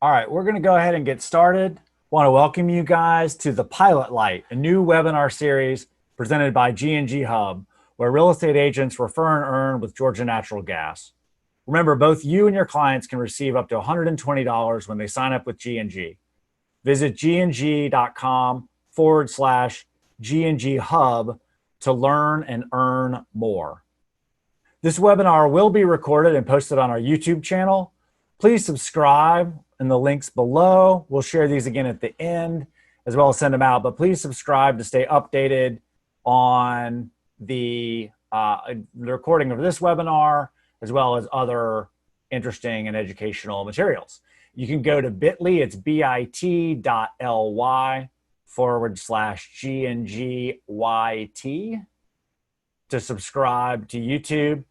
All right, we're going to go ahead and get started. Want to welcome you guys to the Pilot Light, a new webinar series presented by gngHub, where real estate agents refer and earn with Georgia Natural Gas. Remember, both you and your clients can receive up to $120 when they sign up with G&G. Visit gng.com/gngHub to learn and earn more. This webinar will be recorded and posted on our YouTube channel. Please subscribe in the links below. We'll share these again at the end, as well as send them out. But please subscribe to stay updated on the recording of this webinar, as well as other interesting and educational materials. You can go to bit.ly, it's bit.ly/GNGYT to subscribe to YouTube,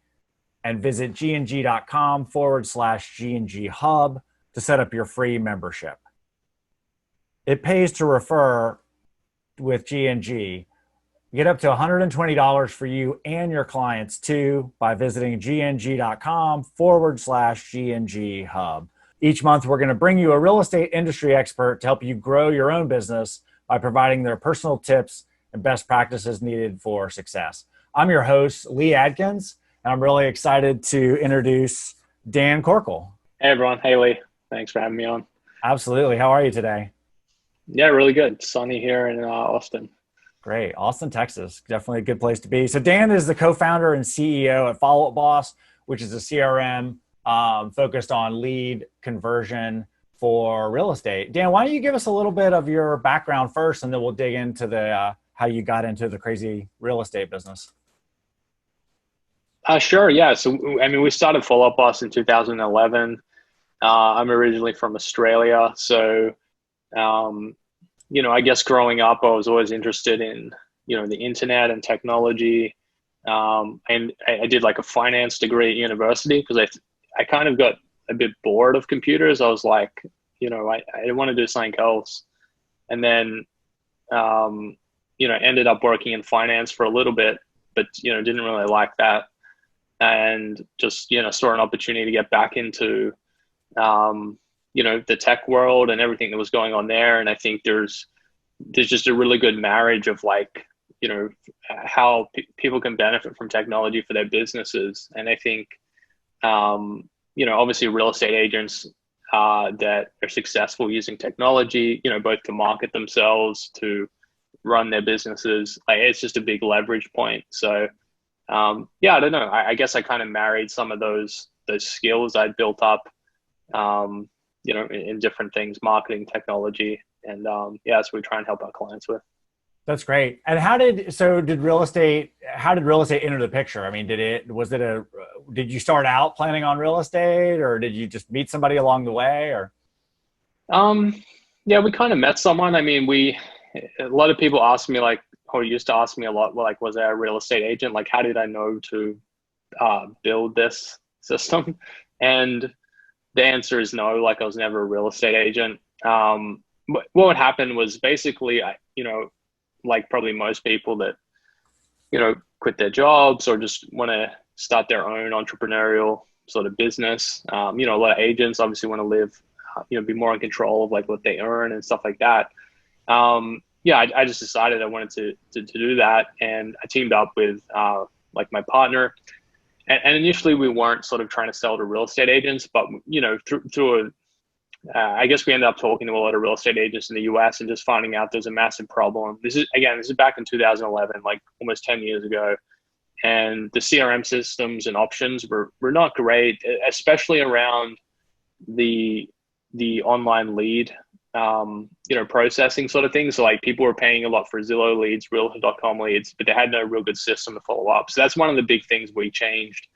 and visit gng.com/gngHub to set up your free membership. It pays to refer with G&G. Get up to $120 for you and your clients too by visiting gng.com/gngHub. Each month, we're going to bring you a real estate industry expert to help you grow your own business by providing their personal tips and best practices needed for success. I'm your host, Lee Adkins, and I'm really excited to introduce Dan Corkill. Hey, everyone. Hey, Lee. Thanks for having me on. Absolutely. How are you today? Yeah, really good. Sunny here in Austin. Great. Austin, Texas. Definitely a good place to be. So Dan is the co-founder and CEO at Follow Up Boss, which is a CRM focused on lead conversion for real estate. Dan, why don't you give us a little bit of your background first, and then we'll dig into the how you got into the crazy real estate business. Sure. Yeah. So, we started Follow Up Boss in 2011. I'm originally from Australia. So, I guess growing up, I was always interested in, the internet and technology. And I did like a finance degree at university because I kind of got a bit bored of computers. I was like, I want to do something else. And then, ended up working in finance for a little bit, but, didn't really like that. And just, saw an opportunity to get back into, the tech world and everything that was going on there. And I think there's just a really good marriage of how people can benefit from technology for their businesses. And I think, obviously real estate agents that are successful using technology, both to market themselves, to run their businesses, it's just a big leverage point. So, I don't know. I guess I kind of married some of those skills I'd built up, in different things, marketing, technology, and that's what we try and help our clients with. That's great. And how did real estate enter the picture? I mean, did you start out planning on real estate, or did you just meet somebody along the way, or? Yeah, we kind of met someone. I mean, a lot of people ask me or used to ask me a lot, was I a real estate agent? Like, how did I know to build this system? And the answer is no. I was never a real estate agent. What would happen was basically, probably most people that, quit their jobs or just want to start their own entrepreneurial sort of business. A lot of agents obviously want to live, be more in control of what they earn and stuff like that. I just decided I wanted to do that. And I teamed up with my partner. And initially we weren't sort of trying to sell to real estate agents, but, I guess we ended up talking to a lot of real estate agents in the US and just finding out there's a massive problem. This is back in 2011, almost 10 years ago. And the CRM systems and options were not great, especially around the online lead, processing sort of things. So people were paying a lot for Zillow leads, Realtor.com leads, but they had no real good system to follow up. So that's one of the big things we changed,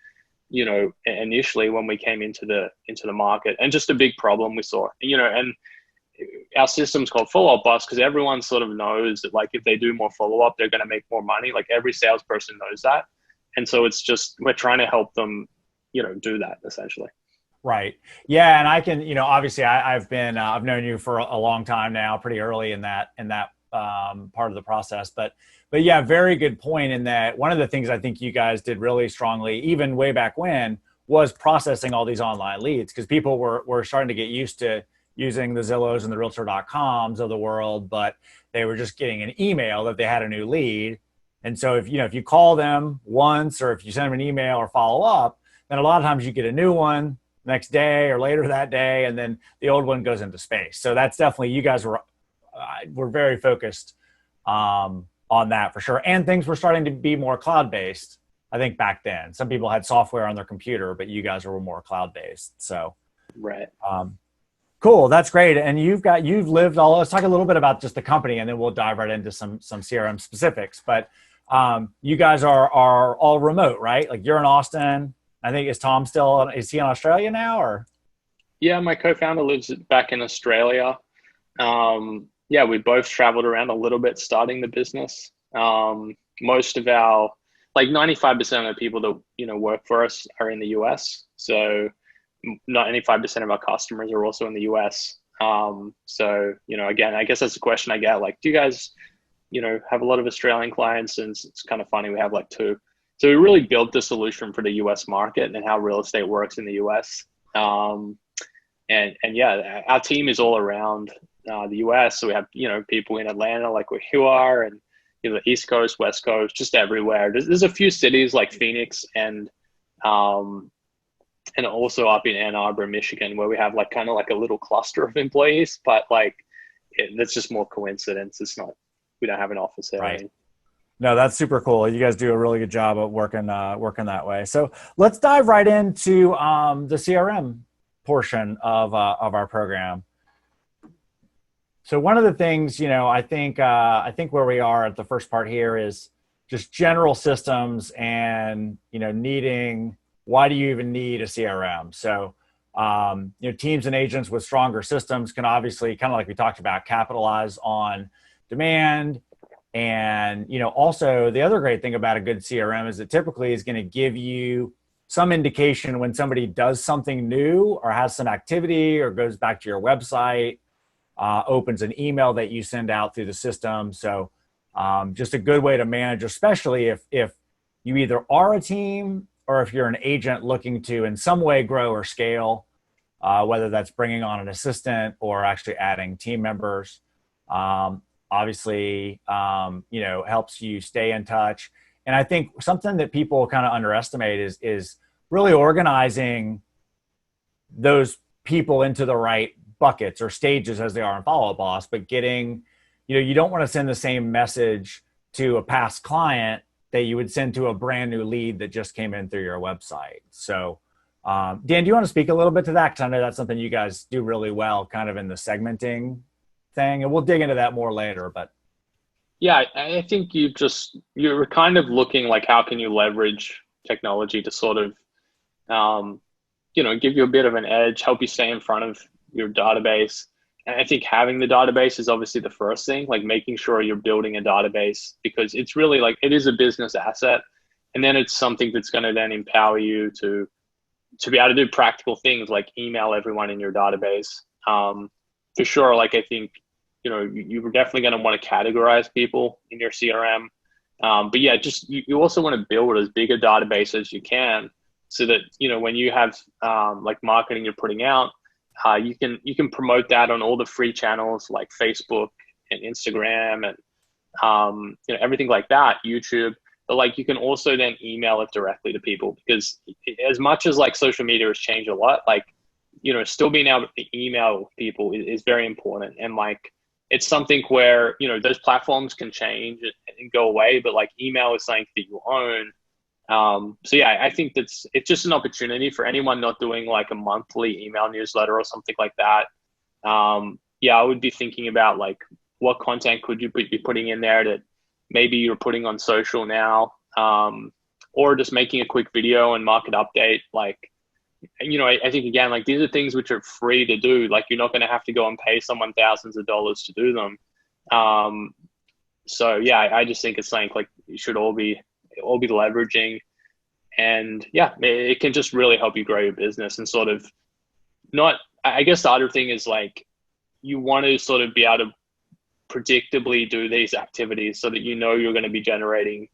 initially when we came into the market, and just a big problem we saw, and our system's called Follow Up Boss because everyone sort of knows that if they do more follow up, they're going to make more money. Every salesperson knows that. And so it's just, we're trying to help them, do that essentially. Right. Yeah. And I can, obviously I've known you for a long time now, pretty early in that part of the process, but yeah, very good point in that one of the things I think you guys did really strongly, even way back when, was processing all these online leads, because people were starting to get used to using the Zillows and the Realtor.coms of the world, but they were just getting an email that they had a new lead. And so if you call them once, or if you send them an email or follow up, then a lot of times you get a new one next day or later that day, and then the old one goes into space. So that's definitely, you guys were very focused on that for sure. And things were starting to be more cloud-based, I think, back then. Some people had software on their computer, but you guys were more cloud-based. So, right. Cool. That's great. And you've lived let's talk a little bit about just the company, and then we'll dive right into some CRM specifics. But you guys are all remote, right? Like, you're in Austin. I think, is he in Australia now, or? Yeah, my co-founder lives back in Australia. Yeah, we both traveled around a little bit starting the business. Most of our, like 95% of the people that, work for us are in the US. So 95% of our customers are also in the US. So, again, I guess that's a question I get, like, do you guys, have a lot of Australian clients? And it's kind of funny, we have like two. So we really built the solution for the US market and how real estate works in the US. And yeah, our team is all around the US. So we have, people in Atlanta, like where you are, and, the East Coast, West Coast, just everywhere. There's a few cities like Phoenix and also up in Ann Arbor, Michigan, where we have like kind of like a little cluster of employees, but like that's just more coincidence. It's not, we don't have an office there. Right. No, that's super cool. You guys do a really good job of working that way. So let's dive right into the CRM portion of our program. So one of the things, I think where we are at the first part here is just general systems and, why do you even need a CRM? So, teams and agents with stronger systems can obviously, kind of like we talked about, capitalize on demand. And, also the other great thing about a good CRM is it typically is going to give you some indication when somebody does something new or has some activity or goes back to your website, opens an email that you send out through the system. So just a good way to manage, especially if you either are a team or if you're an agent looking to in some way grow or scale, whether that's bringing on an assistant or actually adding team members. Obviously, helps you stay in touch. And I think something that people kind of underestimate is really organizing those people into the right buckets or stages as they are in Follow Up Boss, but getting, you don't want to send the same message to a past client that you would send to a brand new lead that just came in through your website. So, Dan, do you want to speak a little bit to that? Because I know that's something you guys do really well, kind of in the segmenting thing, and we'll dig into that more later. But yeah, I think you're kind of looking like, how can you leverage technology to sort of, give you a bit of an edge, help you stay in front of your database. And I think having the database is obviously the first thing, like making sure you're building a database, because it's really like, it is a business asset. And then it's something that's going to then empower you to be able to do practical things like email everyone in your database. For sure, like I think, you're definitely going to want to categorize people in your CRM. But yeah, just you also want to build as big a database as you can, so that, when you have like marketing you're putting out, you can promote that on all the free channels like Facebook and Instagram and everything like that, YouTube. But like, you can also then email it directly to people, because as much as like social media has changed a lot, like, still being able to email people is very important. And like, it's something where, those platforms can change and go away, but like, email is something that you own. So yeah, I think it's just an opportunity for anyone not doing like a monthly email newsletter or something like that. Yeah, I would be thinking about like, what content could you be putting in there that maybe you're putting on social now, or just making a quick video and market update. Like, I think again, like, these are things which are free to do. Like, you're not going to have to go and pay someone thousands of dollars to do them. So yeah, I just think it's something like you should all be leveraging. And yeah, it can just really help you grow your business and sort of not, I guess the other thing is like, you want to sort of be able to predictably do these activities so that you're going to be generating,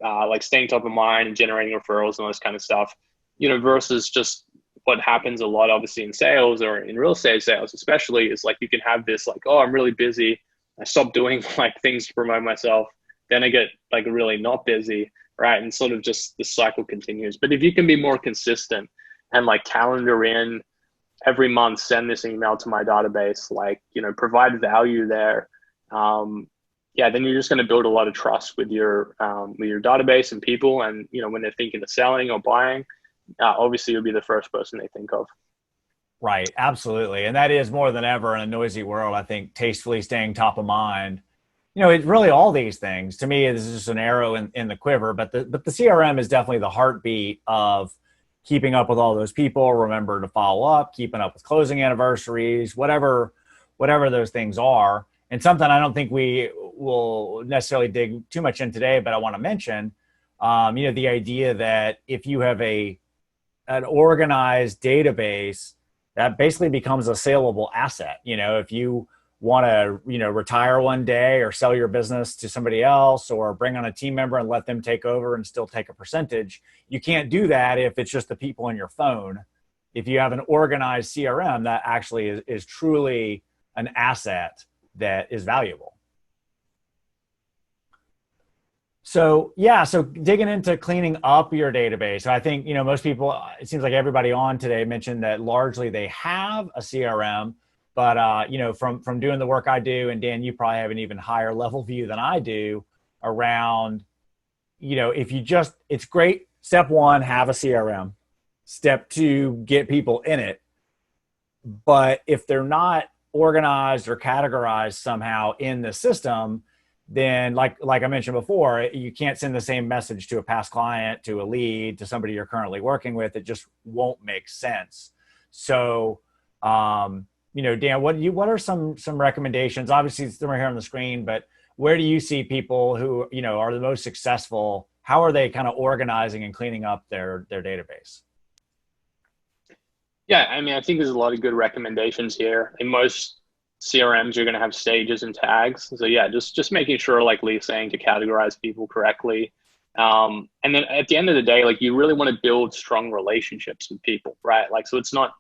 like staying top of mind and generating referrals and all this kind of stuff, versus just what happens a lot, obviously, in sales or in real estate sales, especially, is like you can have this like, oh, I'm really busy. I stop doing like things to promote myself. Then I get like really not busy, right? And sort of just the cycle continues. But if you can be more consistent and like calendar in every month, send this email to my database, like, provide value there. Yeah, then you're just going to build a lot of trust with your database and people. And, when they're thinking of selling or buying, obviously you'll be the first person they think of. Right. Absolutely. And that is more than ever in a noisy world, I think, tastefully staying top of mind. It's really all these things. To me, this is just an arrow in the quiver, but the CRM is definitely the heartbeat of keeping up with all those people, remember to follow up, keeping up with closing anniversaries, whatever those things are. And something I don't think we will necessarily dig too much in today, but I want to mention, the idea that if you have an organized database, that basically becomes a saleable asset. If you want to, retire one day or sell your business to somebody else or bring on a team member and let them take over and still take a percentage, you can't do that if it's just the people in your phone. If you have an organized CRM, that actually is truly an asset that is valuable. So digging into cleaning up your database. I think, most people, it seems like everybody on today mentioned that largely they have a CRM, but, from doing the work I do, and Dan, you probably have an even higher level view than I do around, it's great. Step one, have a CRM. Step two, get people in it. But if they're not organized or categorized somehow in the system, then like I mentioned before, you can't send the same message to a past client, to a lead, to somebody you're currently working with. It just won't make sense. So, Dan, what are some recommendations? Obviously, it's right here on the screen, but where do you see people who, are the most successful? How are they kind of organizing and cleaning up their database? Yeah, I mean, I think there's a lot of good recommendations here. In most CRMs, you're going to have stages and tags. So yeah, just making sure, like Lee's saying, to categorize people correctly. And then at the end of the day, like, you really want to build strong relationships with people, right? Like, so it's not,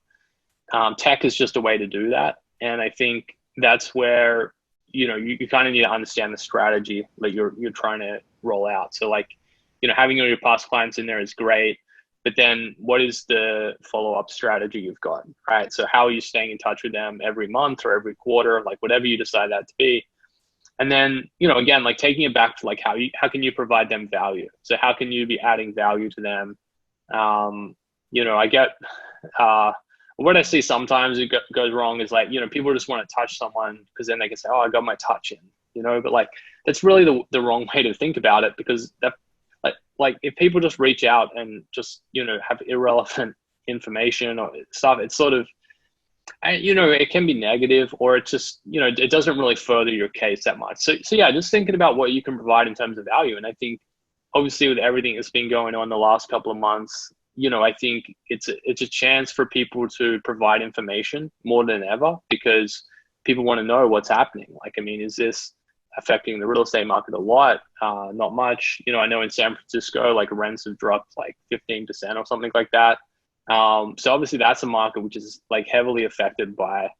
tech is just a way to do that. And I think that's where, you kind of need to understand the strategy that you're trying to roll out. So like, having all your past clients in there is great. But then what is the follow-up strategy you've got, right? So how are you staying in touch with them every month or every quarter, like whatever you decide that to be? And then, again, like taking it back to like how can you provide them value? So how can you be adding value to them? I get what I see sometimes it goes wrong is like, people just want to touch someone because then they can say, oh, I got my touch in, but like that's really the wrong way to think about it, because that, like if people just reach out and just, have irrelevant information or stuff, it's sort of, it can be negative, or it just, it doesn't really further your case that much. So yeah, just thinking about what you can provide in terms of value. And I think obviously with everything that's been going on the last couple of months, I think it's a chance for people to provide information more than ever, because people want to know what's happening. Like, I mean, is this affecting the real estate market a lot? Not much. I know in San Francisco, like rents have dropped like 15% or something like that. So obviously that's a market which is like heavily affected by,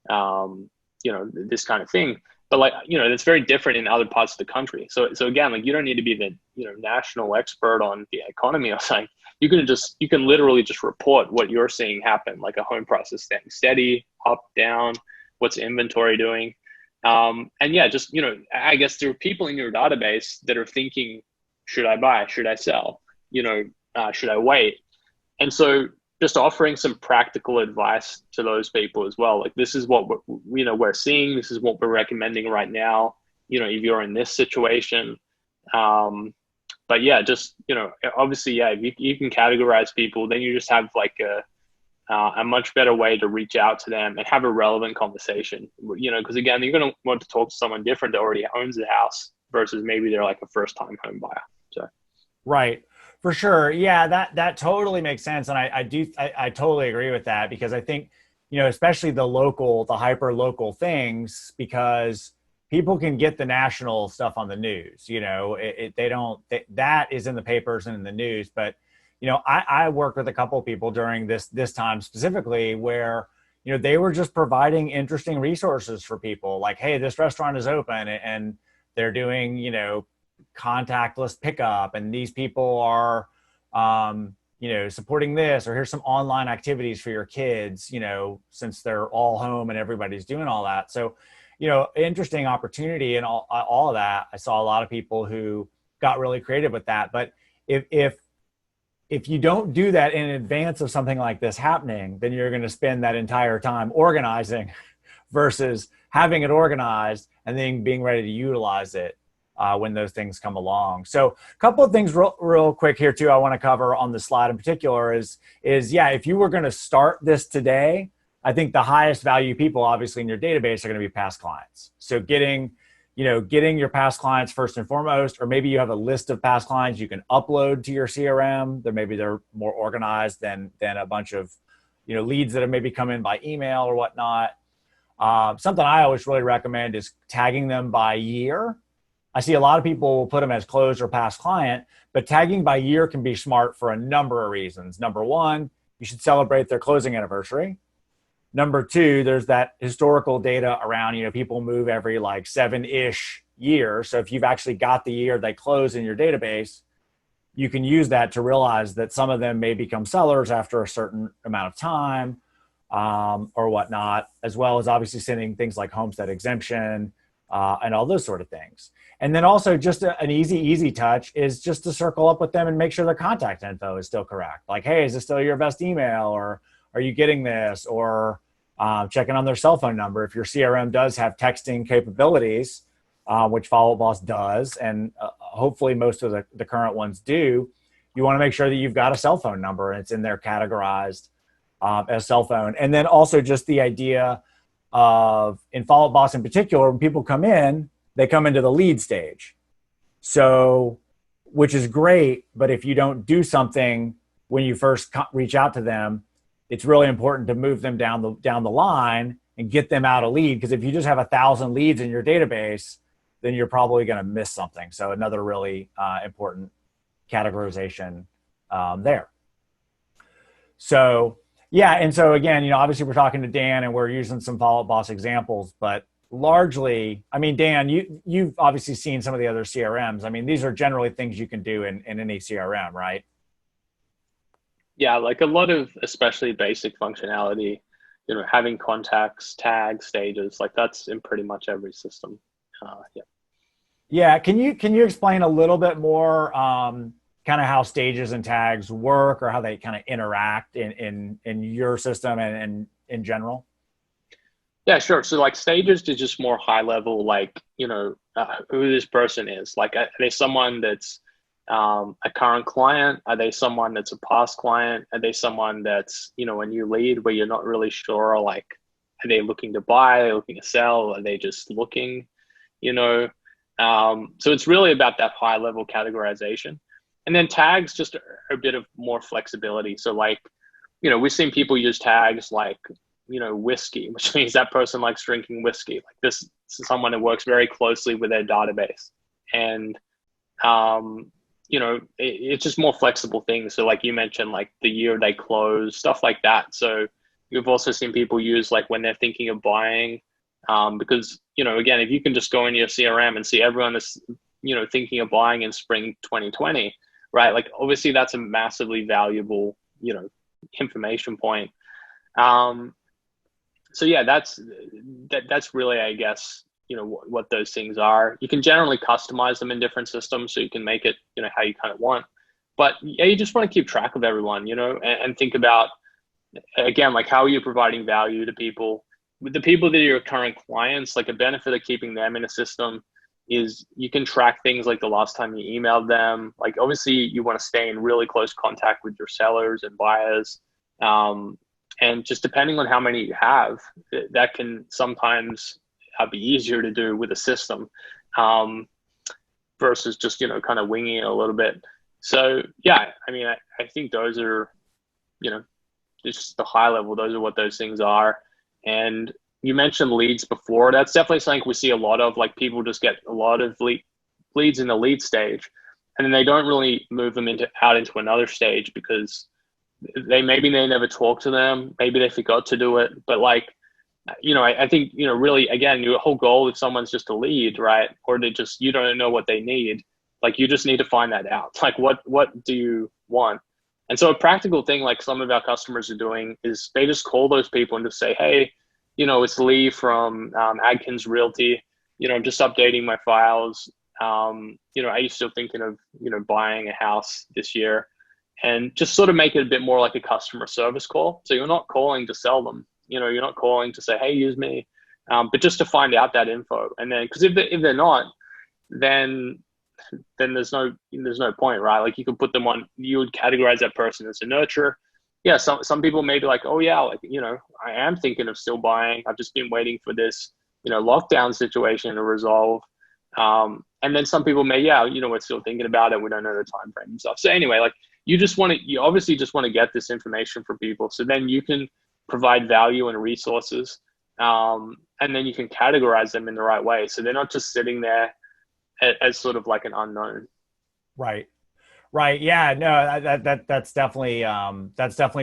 this kind of thing. But like, it's very different in other parts of the country. So again, like you don't need to be the, national expert on the economy or something. You can literally just report what you're seeing happen, like a home price is staying steady, up, down, what's inventory doing. And yeah, just, I guess there are people in your database that are thinking, should I buy? Should I sell? Should I wait? And so just offering some practical advice to those people as well. Like, this is what we're seeing. This is what we're recommending right now, if you're in this situation. But yeah, just, obviously, yeah, if you can categorize people, then you just have like a much better way to reach out to them and have a relevant conversation, because again, you're going to want to talk to someone different that already owns the house versus maybe they're like a first-time home buyer. So, right. For sure. Yeah, that totally makes sense. And I totally agree with that, because I think, especially the hyper local things, because people can get the national stuff on the news, that is in the papers and in the news, but I worked with a couple of people during this time specifically where, they were just providing interesting resources for people. Like, hey, this restaurant is open and they're doing, contactless pickup, and these people are, supporting this, or here's some online activities for your kids, since they're all home and everybody's doing all that. So, interesting opportunity and all of that. I saw a lot of people who got really creative with that. But if you don't do that in advance of something like this happening, then you're going to spend that entire time organizing versus having it organized and then being ready to utilize it when those things come along. So a couple of things real quick here too I want to cover on the slide in particular is if you were going to start this today, I think the highest value people obviously in your database are going to be past clients. So getting your past clients first and foremost, or maybe you have a list of past clients you can upload to your CRM. Maybe they're more organized than a bunch of, leads that have maybe come in by email or whatnot. Something I always really recommend is tagging them by year. I see a lot of people will put them as closed or past client, but tagging by year can be smart for a number of reasons. Number one, you should celebrate their closing anniversary. Number two, there's that historical data around, people move every like 7-ish years. So if you've actually got the year they close in your database, you can use that to realize that some of them may become sellers after a certain amount of time or whatnot, as well as obviously sending things like homestead exemption and all those sort of things. And then also just an easy touch is just to circle up with them and make sure their contact info is still correct. Like, hey, is this still your best email? Or are you getting this? Or checking on their cell phone number. If your CRM does have texting capabilities, which Follow Up Boss does, and hopefully most of the current ones do, you want to make sure that you've got a cell phone number and it's in there categorized as cell phone. And then also just the idea of, in Follow Up Boss in particular, when people come in, they come into the lead stage. So, which is great, but if you don't do something when you first reach out to them, it's really important to move them down the line and get them out of lead. Because if you just have 1,000 leads in your database, then you're probably going to miss something. So another really important categorization there. So yeah, and so again, obviously we're talking to Dan and we're using some Follow Up Boss examples, but largely, I mean, Dan, you've obviously seen some of the other CRMs. I mean, these are generally things you can do in any CRM, right? Yeah, like a lot of especially basic functionality, having contacts, tags, stages, like that's in pretty much every system. Yeah. Yeah. Can you explain a little bit more kind of how stages and tags work, or how they kind of interact in your system and in general? Yeah, sure. So like stages is just more high level, like, who this person is. Like, are they someone that's a current client? Are they someone that's a past client? Are they someone that's, a new lead where you're not really sure, like, are they looking to buy? Are they looking to sell? Are they just looking, So it's really about that high level categorization. And then tags just are a bit of more flexibility. So like, we've seen people use tags like, whiskey, which means that person likes drinking whiskey. Like this is someone that works very closely with their database. And, it's just more flexible things. So like you mentioned, like the year they close, stuff like that. So you've also seen people use like when they're thinking of buying, because, again, if you can just go into your CRM and see everyone is, thinking of buying in spring 2020, right? Like obviously that's a massively valuable, information point. So yeah, that's really, I guess, what those things are. You can generally customize them in different systems, so you can make it, how you kind of want. But yeah, you just want to keep track of everyone, and think about, again, like how are you providing value to people? With the people that are your current clients, like a benefit of keeping them in a system is you can track things like the last time you emailed them. Like obviously you want to stay in really close contact with your sellers and buyers. And just depending on how many you have, that can sometimes be easier to do with a system versus just, kind of winging it a little bit. So yeah, I mean, I think those are, just the high level, those are what those things are. And you mentioned leads before. That's definitely something we see a lot of, like people just get a lot of leads in the lead stage. and then they don't really move them out into another stage because maybe they never talk to them, maybe they forgot to do it. But like, I think, really, again, your whole goal, if someone's just a lead, right, or you don't know what they need, like you just need to find that out. Like, what do you want? And so a practical thing like some of our customers are doing is they just call those people and just say, hey, it's Lee from Adkins Realty. I'm just updating my files. Are you still thinking of, buying a house this year? And just sort of make it a bit more like a customer service call. So you're not calling to sell them. You're not calling to say, hey, use me, but just to find out that info. And then, because if they're not, then there's no point, right? Like you could put them on, you would categorize that person as a nurturer. Yeah, some people may be like, oh yeah, like, I am thinking of still buying. I've just been waiting for this, lockdown situation to resolve. And then some people may, we're still thinking about it. We don't know the time frame and stuff. So anyway, like you obviously just want to get this information from people. So then you can provide value and resources. And then you can categorize them in the right way. So they're not just sitting there as sort of like an unknown. Right. Yeah, no, that's definitely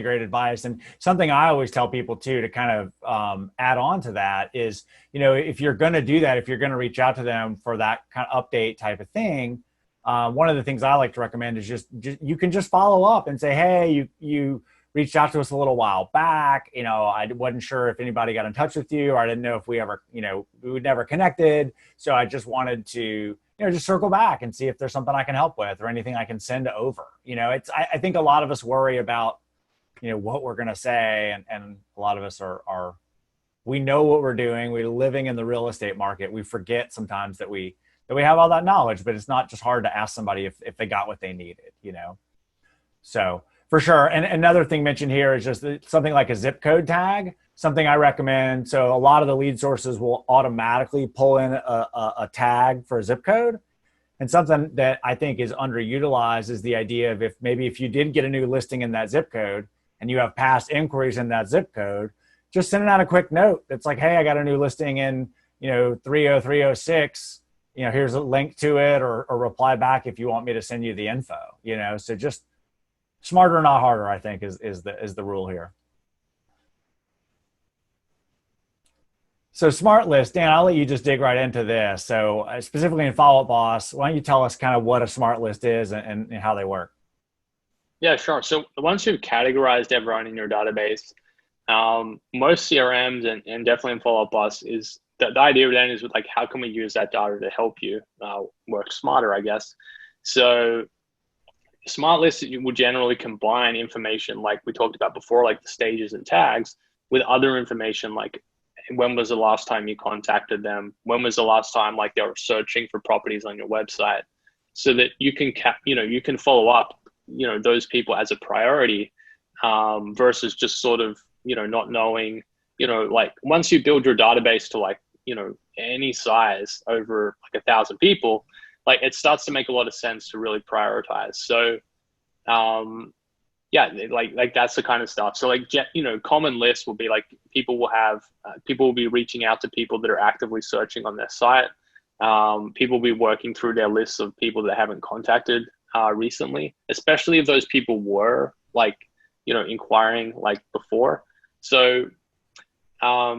great advice. And something I always tell people too, to kind of add on to that is, if you're going to do that, if you're going to reach out to them for that kind of update type of thing, one of the things I like to recommend is just you can just follow up and say, hey, you reached out to us a little while back. I wasn't sure if anybody got in touch with you, or I didn't know if we ever, we never connected. So I just wanted to, just circle back and see if there's something I can help with or anything I can send over. I think a lot of us worry about, what we're going to say. And a lot of us are, we know what we're doing. We're living in the real estate market. We forget sometimes that we have all that knowledge, but it's not just hard to ask somebody if they got what they needed, So for sure. And another thing mentioned here is just something like a zip code tag, something I recommend. So a lot of the lead sources will automatically pull in a tag for a zip code. And something that I think is underutilized is the idea of if you did get a new listing in that zip code and you have past inquiries in that zip code, just sending out a quick note that's like, hey, I got a new listing in, 30306. Here's a link to it, or reply back if you want me to send you the info, so just smarter, not harder, I think is the rule here. So Smartlists, Dan, I'll let you just dig right into this. So specifically in Follow Up Boss, why don't you tell us kind of what a Smartlist is and how they work? Yeah, sure. So once you've categorized everyone in your database, most CRMs and definitely in Follow Up Boss is the idea then is with like, how can we use that data to help you work smarter, I guess. So Smartlists will generally combine information like we talked about before, like the stages and tags, with other information like when was the last time you contacted them? When was the last time like they were searching for properties on your website? So that you can you can follow up, those people as a priority versus just sort of, not knowing, like once you build your database to like, any size over like 1,000 people, like it starts to make a lot of sense to really prioritize. So, yeah, like that's the kind of stuff. So like, common lists will be like people will be reaching out to people that are actively searching on their site. People will be working through their lists of people that haven't contacted recently, especially if those people were like, inquiring like before. So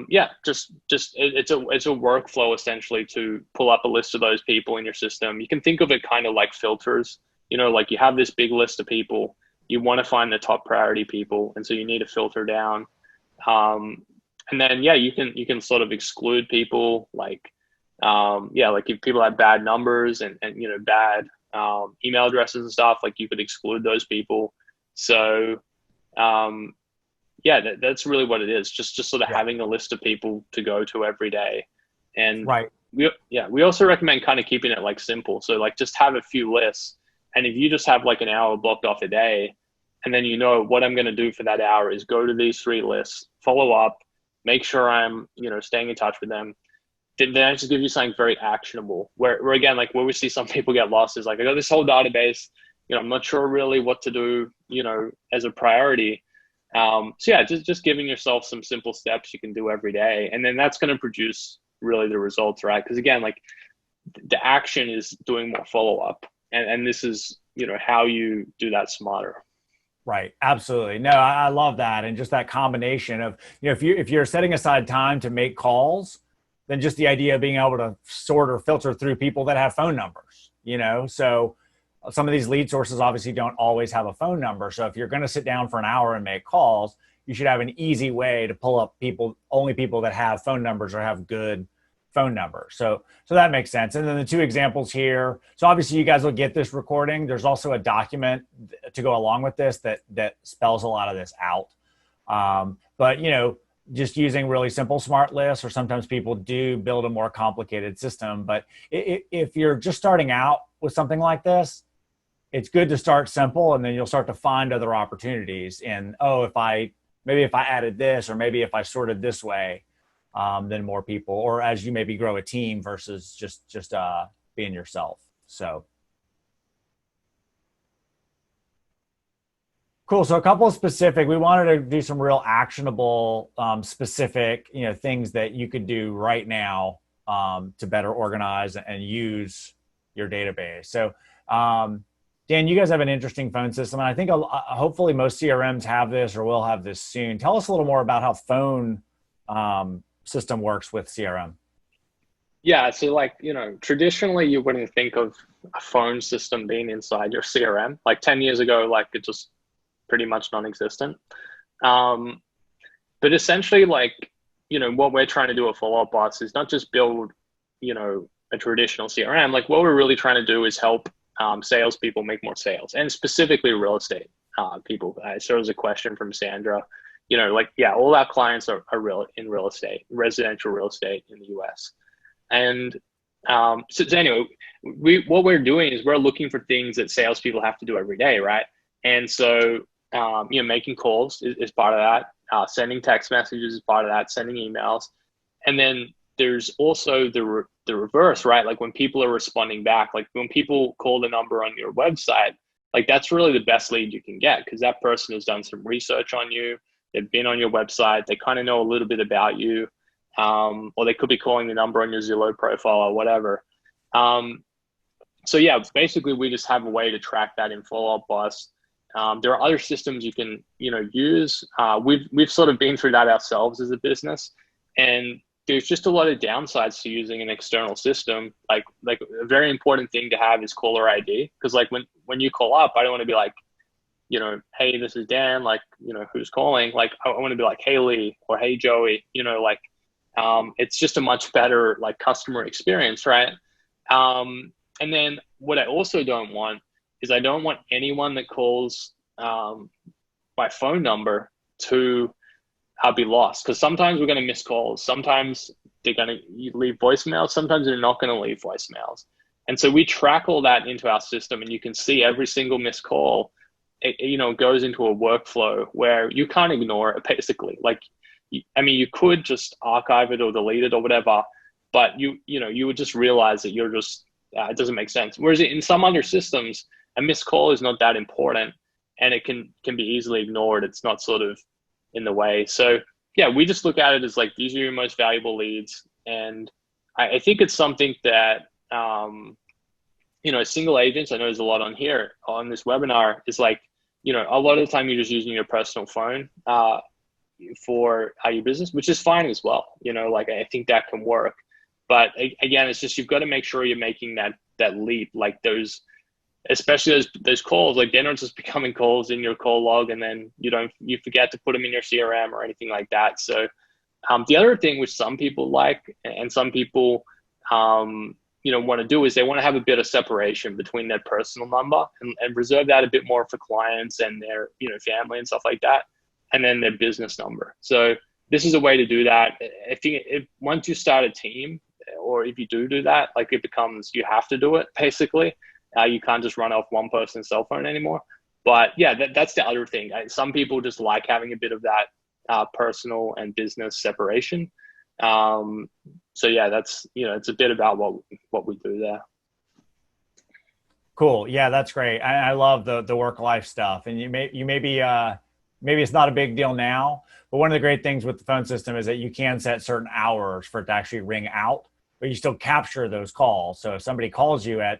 yeah, just it's a workflow essentially to pull up a list of those people in your system. You can think of it kind of like filters, like you have this big list of people, you want to find the top priority people. And so you need to filter down. And then, yeah, you can sort of exclude people like, like if people have bad numbers and bad email addresses and stuff, like you could exclude those people. So, yeah, that's really what it is. Just sort of having a list of people to go to every day. And right. We also recommend kind of keeping it like simple. So like just have a few lists. And if you just have like an hour blocked off a day, and then what I'm going to do for that hour is go to these 3 lists, follow up, make sure I'm, staying in touch with them. Then I just give you something very actionable where again, like where we see some people get lost is like, I got this whole database, I'm not sure really what to do, as a priority. So yeah, just giving yourself some simple steps you can do every day. And then that's going to produce really the results, right? Because again, like the action is doing more follow-up. And this is, how you do that smarter. Right. Absolutely. No, I love that. And just that combination of, if you're setting aside time to make calls, then just the idea of being able to sort or filter through people that have phone numbers, so some of these lead sources obviously don't always have a phone number. So if you're going to sit down for an hour and make calls, you should have an easy way to pull up only people that have phone numbers or have good phone number. So that makes sense. And then the two examples here. So obviously you guys will get this recording. There's also a document to go along with this that spells a lot of this out. But just using really simple smart lists, or sometimes people do build a more complicated system. But if you're just starting out with something like this, it's good to start simple, and then you'll start to find other opportunities. And if I added this, or maybe if I sorted this way, then more people, or as you maybe grow a team versus just being yourself. So cool. So a couple of specific, we wanted to do some real actionable, specific, things that you could do right now to better organize and use your database. So Dan, you guys have an interesting phone system, and I think hopefully most CRMs have this or will have this soon. Tell us a little more about how phone system works with CRM. Yeah, so traditionally you wouldn't think of a phone system being inside your CRM. Like 10 years ago, it just pretty much non-existent. But essentially, what we're trying to do at Follow Up Boss is not just build, a traditional CRM. Like what we're really trying to do is help salespeople make more sales, and specifically real estate people. So there was a question from Sandra. All our clients are in real estate, residential real estate in the US. And so anyway, what we're doing is we're looking for things that salespeople have to do every day, right? And so, making calls is part of that. Sending text messages is part of that. Sending emails, and then there's also the reverse, right? Like when people are responding back, like when people call the number on your website, that's really the best lead you can get, because that person has done some research on you. They've been on your website. They kind of know a little bit about you, or they could be calling the number on your Zillow profile or whatever. So yeah, basically we just have a way to track that in Follow Up Boss. There are other systems you can, use. We've sort of been through that ourselves as a business, and there's just a lot of downsides to using an external system. Like a very important thing to have is caller ID, because when you call up, I don't want to be like, hey, this is Dan, who's calling? I want to be like, hey, Lee, or hey, Joey, it's just a much better customer experience, right? And then what I also don't want is I don't want anyone that calls my phone number to be lost, because sometimes we're going to miss calls. Sometimes they're going to leave voicemails. Sometimes they're not going to leave voicemails. And so we track all that into our system, and you can see every single missed call. It goes into a workflow where you can't ignore it, basically. You could just archive it or delete it or whatever, but you would just realize that you're just, it doesn't make sense. Whereas in some other systems, a missed call is not that important, and it can be easily ignored. It's not sort of in the way. So yeah, we just look at it as these are your most valuable leads. And I think it's something that, single agents, I know there's a lot on here on this webinar, is a lot of the time you're just using your personal phone for your business, which is fine as well. I think that can work. But again, it's just, you've got to make sure you're making that leap, especially those calls, they're not just becoming calls in your call log, and then you forget to put them in your CRM or anything like that. So the other thing which some people like, and some people want to do, is they want to have a bit of separation between their personal number and reserve that a bit more for clients and their family and stuff like that, and then their business number. So this is a way to do that. I think once you start a team, or if you do that, it becomes, you have to do it, basically. You can't just run off one person's cell phone anymore. But yeah, that's the other thing. Some people just like having a bit of that personal and business separation. So yeah, that's, it's a bit about what we do there. Cool. Yeah, that's great. I love the work-life stuff. And maybe it's not a big deal now, but one of the great things with the phone system is that you can set certain hours for it to actually ring out, but you still capture those calls. So if somebody calls you at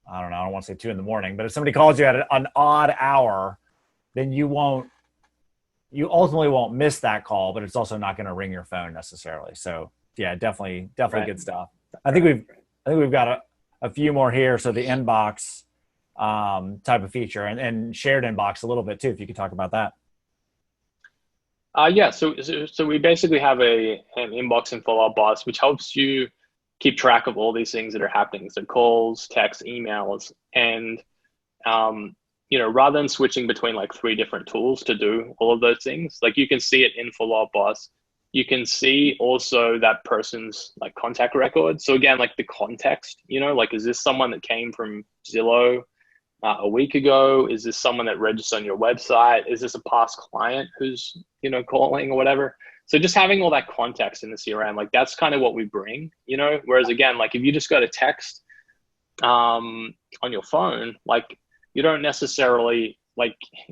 I don't know, I don't want to say 2 a.m, but if somebody calls you at an odd hour, then you ultimately won't miss that call, but it's also not going to ring your phone necessarily. So yeah, definitely Right. good stuff. I think we've got a few more here. So the inbox type of feature and shared inbox a little bit too, if you could talk about that. Yeah, so we basically have an inbox and follow-up boss, which helps you keep track of all these things that are happening. So calls, texts, emails, and rather than switching between like 3 different tools to do all of those things, like you can see it in follow-up boss. You can see also that person's like contact record. So again, like the context, like is this someone that came from Zillow a week ago? Is this someone that registered on your website? Is this a past client who's, calling or whatever? So just having all that context in the CRM, like that's kind of what we bring, whereas again, like if you just got a text on your phone, like you don't necessarily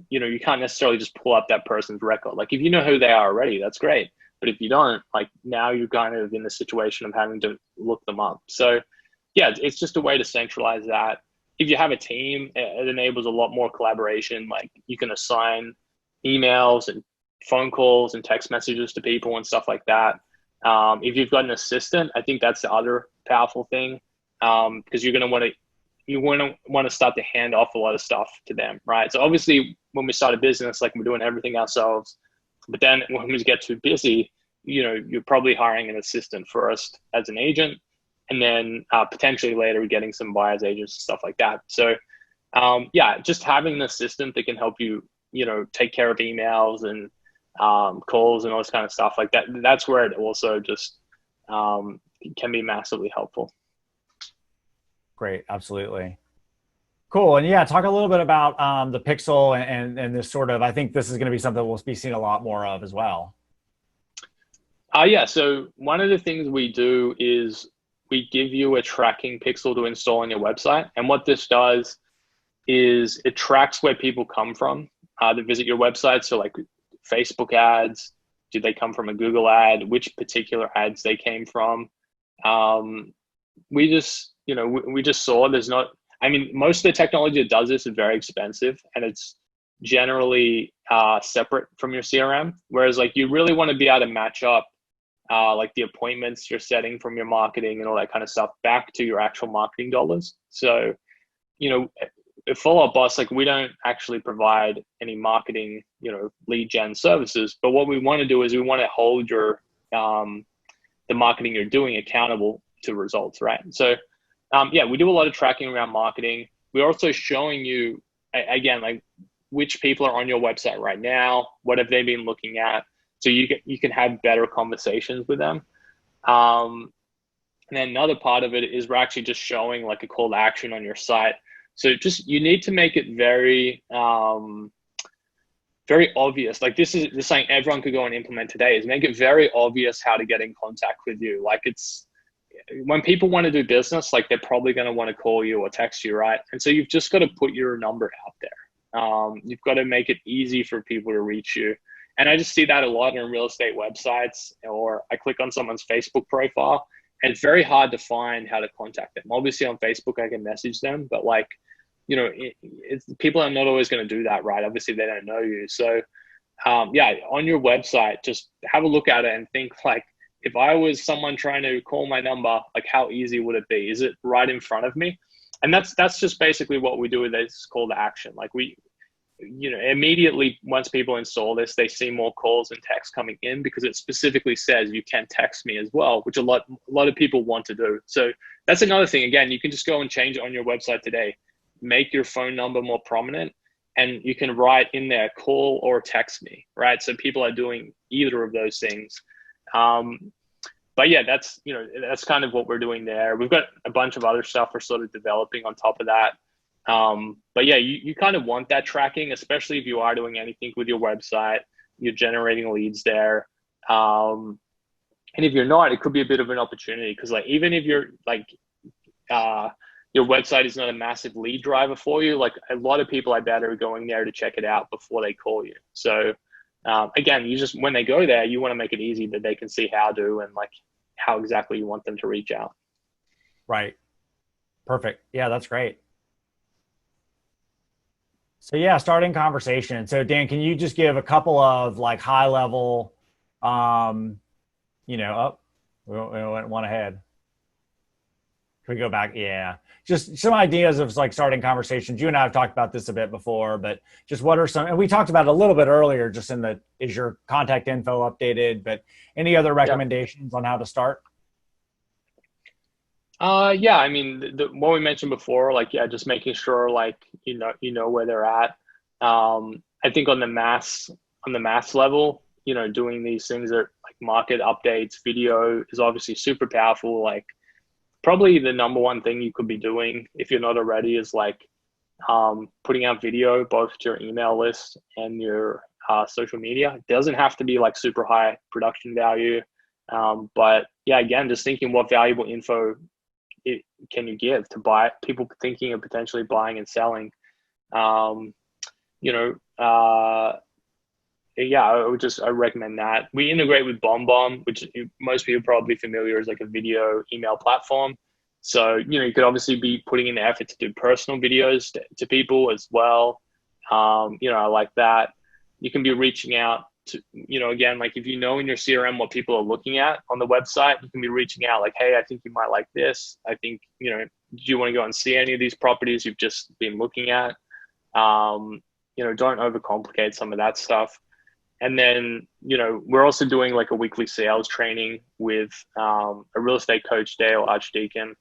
you can't necessarily just pull up that person's record. Like if you know who they are already, that's great. But if you don't, like now you're kind of in the situation of having to look them up. So yeah, it's just a way to centralize that. If you have a team, it enables a lot more collaboration. Like you can assign emails and phone calls and text messages to people and stuff like that. If you've got an assistant, I think that's the other powerful thing, because you're going to want to start to hand off a lot of stuff to them, right? So obviously, when we start a business, like we're doing everything ourselves, but then when we get too busy, you're probably hiring an assistant first as an agent, and then potentially later getting some buyers agents and stuff like that. So yeah, just having an assistant that can help you, take care of emails and calls and all this kind of stuff like that. That's where it also just can be massively helpful. Great. Absolutely. Cool. And yeah, talk a little bit about the Pixel and this sort of, I think this is going to be something we'll be seeing a lot more of as well. Yeah. So one of the things we do is we give you a tracking pixel to install on your website. And what this does is it tracks where people come from to visit your website. So like Facebook ads, did they come from a Google ad? Which particular ads they came from? We just, we just saw most of the technology that does this is very expensive, and it's generally separate from your CRM. Whereas like you really want to be able to match up like the appointments you're setting from your marketing and all that kind of stuff back to your actual marketing dollars. So, follow-up boss, like we don't actually provide any marketing, lead gen services, but what we want to do is we want to hold your the marketing you're doing accountable to results, right? So yeah, we do a lot of tracking around marketing. We're also showing you again, like which people are on your website right now, what have they been looking at, so you can have better conversations with them. And then another part of it is we're actually just showing like a call to action on your site. So you need to make it very very obvious. Like this is something everyone could go and implement today, is make it very obvious how to get in contact with you. Like it's, when people want to do business, like they're probably going to want to call you or text you, right? And so you've just got to put your number out there. You've got to make it easy for people to reach you. And I just see that a lot in real estate websites, or I click on someone's Facebook profile and it's very hard to find how to contact them. Obviously on Facebook, I can message them, but like, people are not always going to do that, right? Obviously they don't know you. So yeah, on your website, just have a look at it and think like, if I was someone trying to call my number, like how easy would it be? Is it right in front of me? And that's just basically what we do with this call to action. Like we, immediately once people install this, they see more calls and texts coming in because it specifically says you can text me as well, which a lot of people want to do. So that's another thing. Again, you can just go and change it on your website today. Make your phone number more prominent, and you can write in there, call or text me, right? So people are doing either of those things. But yeah, that's kind of what we're doing there. We've got a bunch of other stuff we're sort of developing on top of that. But yeah, you kind of want that tracking, especially if you are doing anything with your website, you're generating leads there. And if you're not, it could be a bit of an opportunity, because like, even if you're like, your website is not a massive lead driver for you, like a lot of people I bet are going there to check it out before they call you. So again, when they go there, you want to make it easy that they can see how to, and like how exactly you want them to reach out. Right. Perfect. Yeah, that's great. So yeah, starting conversation. So Dan, can you just give a couple of like high level, um, oh, we went one ahead. Can we go back? Yeah. Just some ideas of like starting conversations. You and I have talked about this a bit before, but just what are some, and we talked about it a little bit earlier, just in the, is your contact info updated, but any other Yeah. recommendations on how to start? Yeah, I mean, what we mentioned before, like, yeah, just making sure, like, you know where they're at. I think on the mass level, doing these things that like market updates, video is obviously super powerful. Like, probably the number one thing you could be doing if you're not already is like putting out video both to your email list and your social media. It doesn't have to be like super high production value, but yeah, again, just thinking what valuable info can you give to buy people thinking of potentially buying and selling. Um, you know, yeah, I recommend that. We integrate with BombBomb, which most people are probably familiar as like a video email platform. So, you could obviously be putting in the effort to do personal videos to people as well. I like that. You can be reaching out to, again, like if you know in your CRM what people are looking at on the website, you can be reaching out like, hey, I think you might like this. I think, do you want to go and see any of these properties you've just been looking at? Don't overcomplicate some of that stuff. And then, we're also doing like a weekly sales training with a real estate coach, Dale Archdeacon.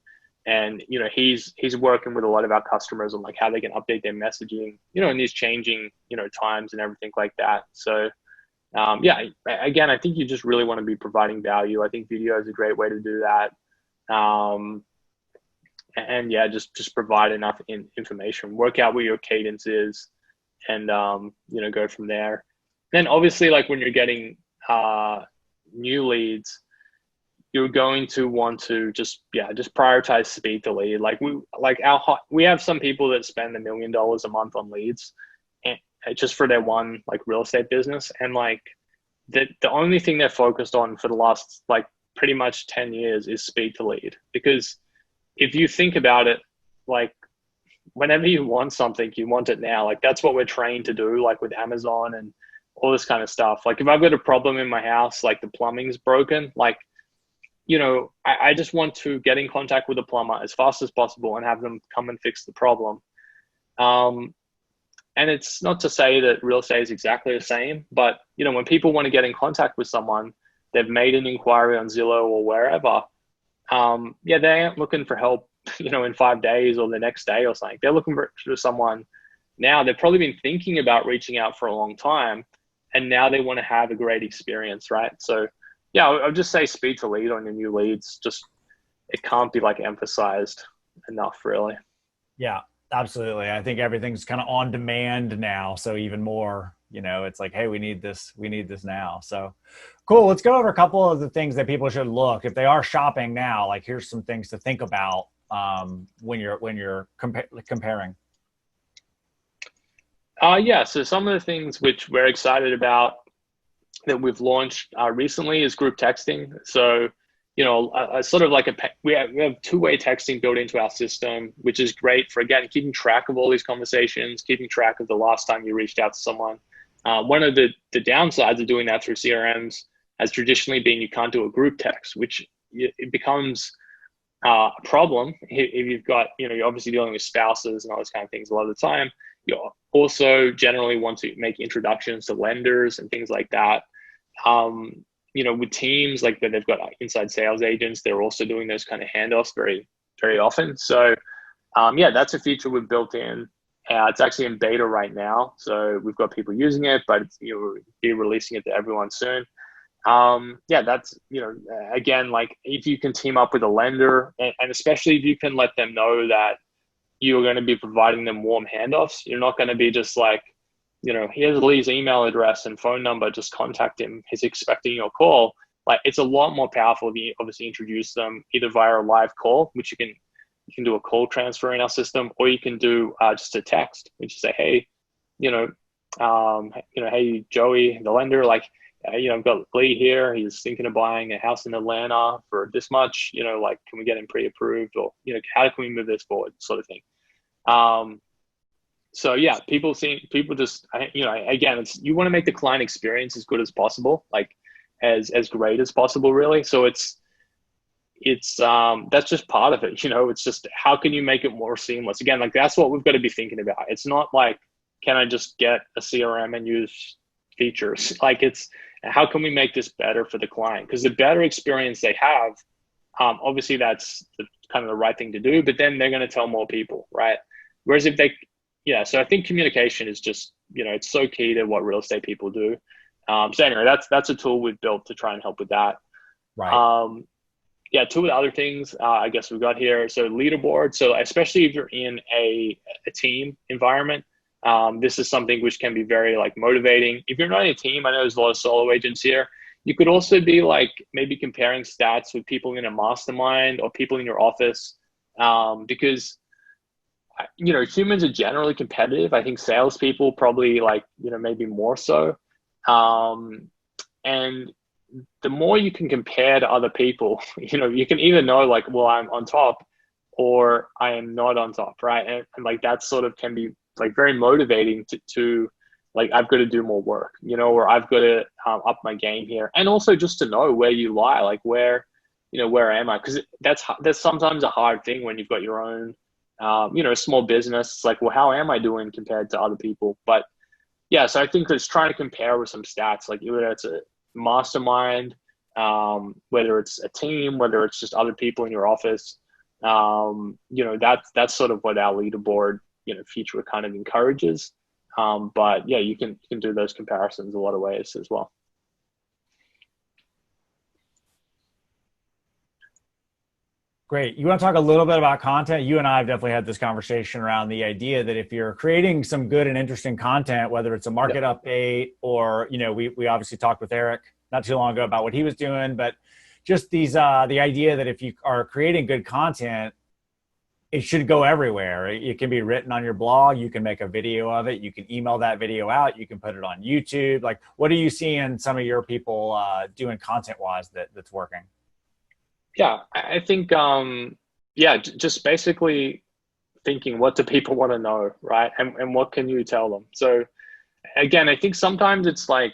And, he's working with a lot of our customers on like how they can update their messaging, in these changing, times and everything like that. So, yeah, again, I think you just really want to be providing value. I think video is a great way to do that. And yeah, just provide enough information, work out where your cadence is, and, go from there. Then obviously, like when you're getting new leads, you're going to want to just prioritize speed to lead. Like we have some people that spend $1 million a month on leads, and just for their one like real estate business, and like the only thing they're focused on for the last like pretty much 10 years is speed to lead. Because if you think about it, like whenever you want something, you want it now. Like that's what we're trained to do, like with Amazon and all this kind of stuff. Like if I've got a problem in my house, like the plumbing's broken, like, I just want to get in contact with the plumber as fast as possible and have them come and fix the problem. And it's not to say that real estate is exactly the same, but, when people want to get in contact with someone, they've made an inquiry on Zillow or wherever. They aren't looking for help, in 5 days or the next day or something. They're looking for someone now. They've probably been thinking about reaching out for a long time, and now they want to have a great experience, right? So, yeah, I'll just say speed to lead on your new leads. Just, it can't be like emphasized enough, really. Yeah, absolutely. I think everything's kind of on demand now. So even more, it's like, hey, we need this now. So cool. Let's go over a couple of the things that people should look if they are shopping now. Like here's some things to think about when you're comparing. So some of the things which we're excited about that we've launched recently is group texting. So, sort of like we have two-way texting built into our system, which is great for, again, keeping track of all these conversations, keeping track of the last time you reached out to someone. One of the downsides of doing that through CRMs has traditionally been you can't do a group text, which it becomes a problem if you've got, you're obviously dealing with spouses and all those kind of things a lot of the time. You also generally want to make introductions to lenders and things like that. With teams like that, they've got inside sales agents. They're also doing those kind of handoffs very, very often. So, that's a feature we've built in. It's actually in beta right now. So we've got people using it, but we'll be releasing it to everyone soon. That's, again, like if you can team up with a lender and especially if you can let them know that you're going to be providing them warm handoffs, you're not going to be just like, here's Lee's email address and phone number, just contact him. He's expecting your call. Like it's a lot more powerful if you obviously introduce them either via a live call, which you can do a call transfer in our system, or you can do just a text, which is say, hey, hey, Joey, the lender, like, I've got Lee here. He's thinking of buying a house in Atlanta for this much, like, can we get him pre-approved or, how can we move this forward sort of thing. So yeah, people just, again, it's, you want to make the client experience as good as possible, like as great as possible, really. So it's that's just part of it. It's just, how can you make it more seamless? Again, like that's what we've got to be thinking about. It's not like, can I just get a CRM and use features? Like, it's, how can we make this better for the client? Because the better experience they have, obviously that's kind of the right thing to do, but then they're going to tell more people, right? Whereas if they, yeah, so I think communication is just, it's so key to what real estate people do. So anyway, that's a tool we've built to try and help with that. Right. Yeah, two of the other things I guess we've got here. So leaderboard. So especially if you're in a team environment, this is something which can be very like motivating. If you're not in a team, I know there's a lot of solo agents here. You could also be like maybe comparing stats with people in a mastermind or people in your office, because humans are generally competitive. I think salespeople probably like, maybe more so. And the more you can compare to other people, you can either know like, well, I'm on top or I am not on top, right? And like that sort of can be like very motivating to like, I've got to do more work, or I've got to up my game here. And also just to know where you lie, like where am I? Because that's sometimes a hard thing when you've got your own, small business. It's like, well, how am I doing compared to other people? But yeah, so I think it's trying to compare with some stats, like whether it's a mastermind, whether it's a team, whether it's just other people in your office. That's sort of what our leaderboard, feature kind of encourages. But yeah, you can do those comparisons a lot of ways as well. Great. You want to talk a little bit about content? You and I have definitely had this conversation around the idea that if you're creating some good and interesting content, whether it's a market update or, we obviously talked with Eric not too long ago about what he was doing, but just the idea that if you are creating good content, it should go everywhere. It can be written on your blog. You can make a video of it. You can email that video out. You can put it on YouTube. Like, what are you seeing some of your people doing content-wise that's working? Yeah, I think, just basically thinking, what do people want to know, right? And what can you tell them? So again, I think sometimes it's like,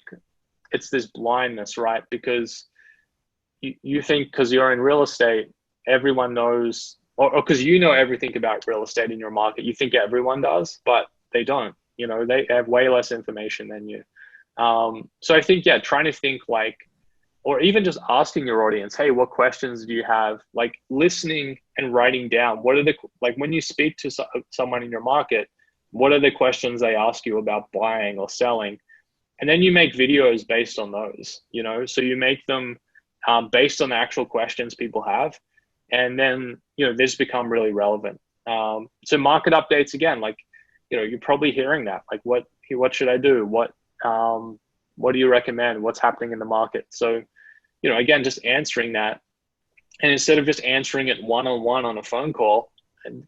it's this blindness, right? Because you think because you're in real estate, everyone knows, or because you know everything about real estate in your market, you think everyone does, but they don't. They have way less information than you. So I think, trying to think like, or even just asking your audience, hey, what questions do you have? Like listening and writing down, what are like when you speak to someone in your market, what are the questions they ask you about buying or selling? And then you make videos based on those, so you make them based on the actual questions people have. And then, this become really relevant. So market updates, again, like, you're probably hearing that, like, what should I do? What do you recommend? What's happening in the market? So, again, just answering that. And instead of just answering it one-on-one on a phone call,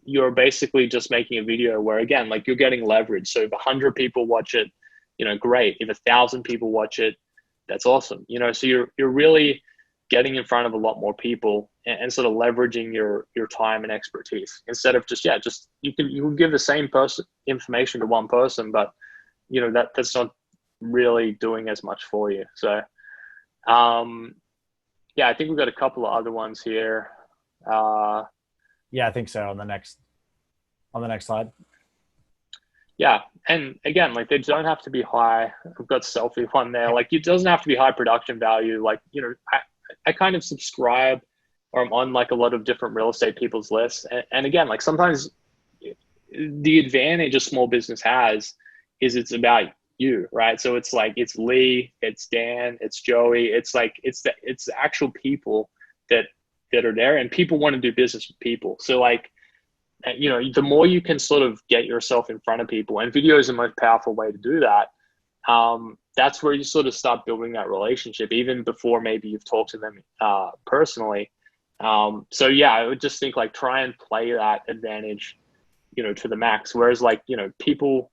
you're basically just making a video where, again, like you're getting leverage. So if 100 people watch it, great. If 1,000 people watch it, that's awesome. So you're really getting in front of a lot more people and sort of leveraging your time and expertise instead of just you can give the same person information to one person, but that's not really doing as much for you. So I think we've got a couple of other ones here. I think so. On the next slide. Yeah. And again, like they don't have to be high. I've got selfie one there. Like it doesn't have to be high production value. Like, I kind of subscribe or I'm on like a lot of different real estate people's lists. And again, like sometimes the advantage a small business has is it's about you, right? So it's like, it's Lee, it's Dan, it's Joey. It's like, it's the actual people that are there, and people want to do business with people. So like, the more you can sort of get yourself in front of people, and video is the most powerful way to do that. That's where you sort of start building that relationship, even before maybe you've talked to them personally. So I would just think like try and play that advantage, to the max. Whereas like, people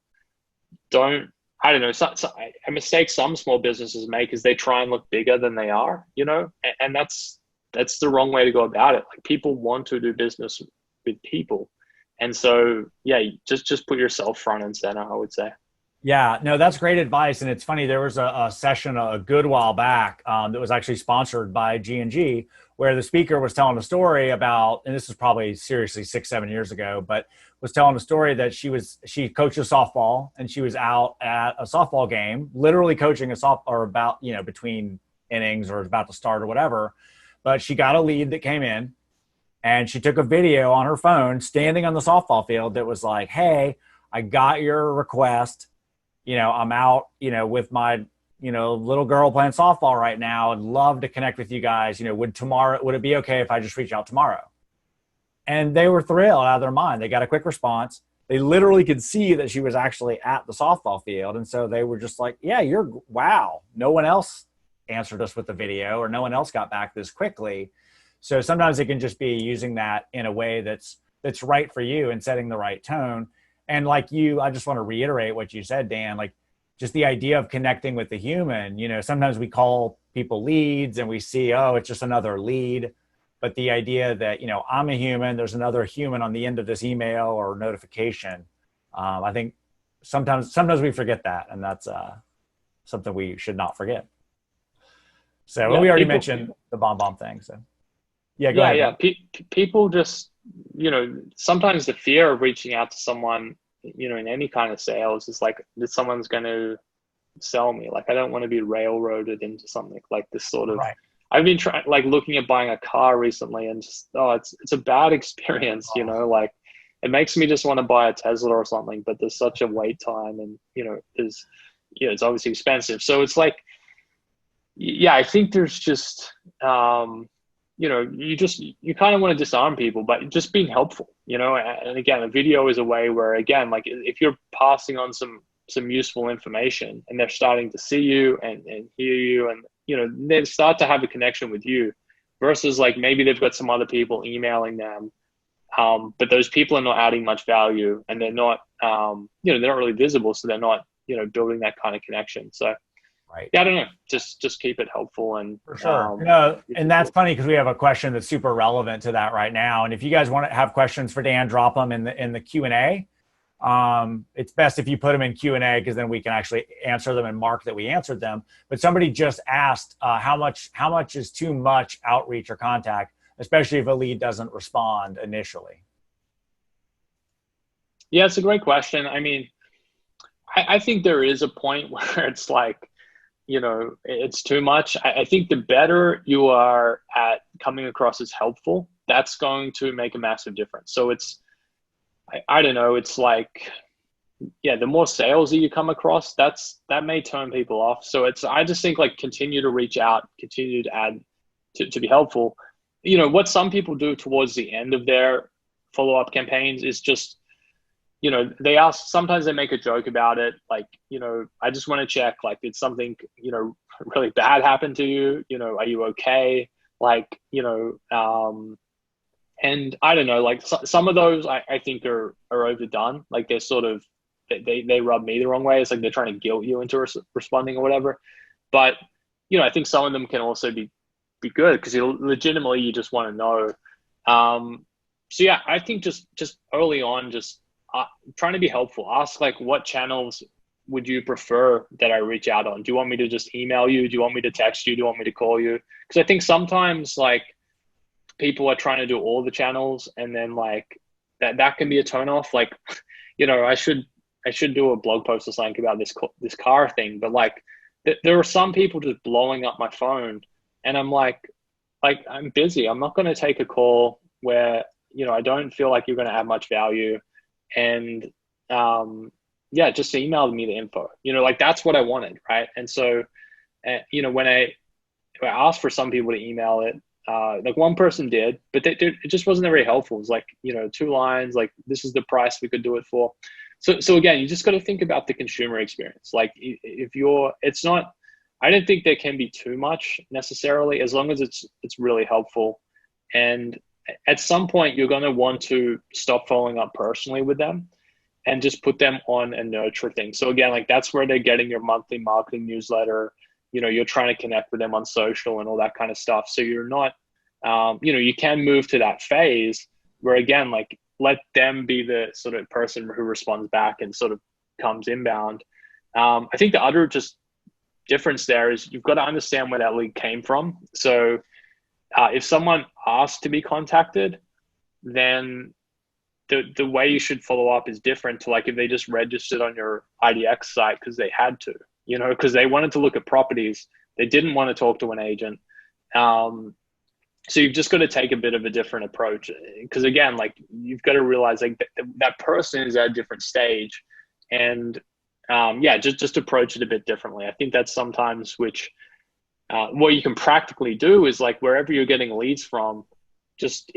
don't, I don't know, a mistake some small businesses make is they try and look bigger than they are, and that's the wrong way to go about it. Like people want to do business with people. And so, yeah, just put yourself front and center, I would say. Yeah, no, that's great advice. And it's funny, there was a session a good while back that was actually sponsored by G&G, where the speaker was telling a story about, and this is probably seriously 6, 7 years ago, but was telling a story that she coaches softball, and she was out at a softball game, literally coaching a soft or about, between innings or about to start or whatever. But she got a lead that came in, and she took a video on her phone standing on the softball field that was like, "Hey, I got your request. I'm out, with my, little girl playing softball right now, and love to connect with you guys. Would it be okay if I just reach out tomorrow?" And they were thrilled out of their mind. They got a quick response. They literally could see that she was actually at the softball field. And so they were just like, yeah, wow. No one else answered us with the video, or no one else got back this quickly. So sometimes it can just be using that in a way that's right for you and setting the right tone. And like I just want to reiterate what you said, Dan, like just the idea of connecting with the human. Sometimes we call people leads and we see, oh, it's just another lead. But the idea that, I'm a human, there's another human on the end of this email or notification. I think sometimes we forget that. And that's something we should not forget. So we already mentioned the bomb thing. So yeah, go ahead. Yeah. People just, sometimes the fear of reaching out to someone, in any kind of sales is like, that someone's going to sell me. Like, I don't want to be railroaded into something like this sort of, right. I've been looking at buying a car recently, and just, it's a bad experience, like it makes me just want to buy a Tesla or something, but there's such a wait time, and, it's obviously expensive. So it's like, yeah, I think there's just, you kind of want to disarm people, but just being helpful, and again, a video is a way where, again, like if you're passing on some useful information and they're starting to see you and hear you, and, they start to have a connection with you versus like maybe they've got some other people emailing them. But those people are not adding much value, and they're not, they're not really visible. So they're not, building that kind of connection. So right. Yeah, I don't know. Just keep it helpful. And for sure. And that's funny because we have a question that's super relevant to that right now. And if you guys want to have questions for Dan, drop them in the Q&A. It's best if you put them in Q&A, because then we can actually answer them and mark that we answered them. But somebody just asked how much is too much outreach or contact, especially if a lead doesn't respond initially. Yeah, it's a great question. I mean, I think there is a point where it's like, it's too much. I think the better you are at coming across as helpful, that's going to make a massive difference. So it's, I don't know, it's like, yeah, the more salesy you come across, that may turn people off. So I just think like continue to reach out, continue to add to be helpful. What some people do towards the end of their follow-up campaigns is just, sometimes they make a joke about it. Like, I just want to check, like, did something, really bad happen to you? Are you okay? Like, and I don't know, like some of those I think are overdone. Like they're sort of, they rub me the wrong way. It's like they're trying to guilt you into responding or whatever. But, I think some of them can also be good because legitimately you just want to know. So yeah, I think just early on, just trying to be helpful. Ask like, what channels would you prefer that I reach out on? Do you want me to just email you? Do you want me to text you? Do you want me to call you? Because I think sometimes like people are trying to do all the channels, and then like that can be a turn off. Like, I should do a blog post or something about this car thing, but like there are some people just blowing up my phone, and I'm like I'm busy. I'm not going to take a call where, I don't feel like you're going to add much value. And yeah, just email me the info, like that's what I wanted. Right. And so, when I asked for some people to email it, like one person did, but it just wasn't very helpful. It was like, 2 lines, like this is the price we could do it for. So again, you just got to think about the consumer experience. Like I don't think there can be too much necessarily, as long as it's really helpful. And at some point you're going to want to stop following up personally with them and just put them on a nurture thing. So again, like that's where they're getting your monthly marketing newsletter. You're trying to connect with them on social and all that kind of stuff. So you're not, you can move to that phase where again, like let them be the sort of person who responds back and sort of comes inbound. I think the other just difference there is you've got to understand where that lead came from. So if someone asked to be contacted, then the way you should follow up is different to like if they just registered on your IDX site because they had to, because they wanted to look at properties. They didn't want to talk to an agent. So you've just got to take a bit of a different approach because again, like you've got to realize like that person is at a different stage and just approach it a bit differently. I think that's sometimes which what you can practically do is like wherever you're getting leads from, just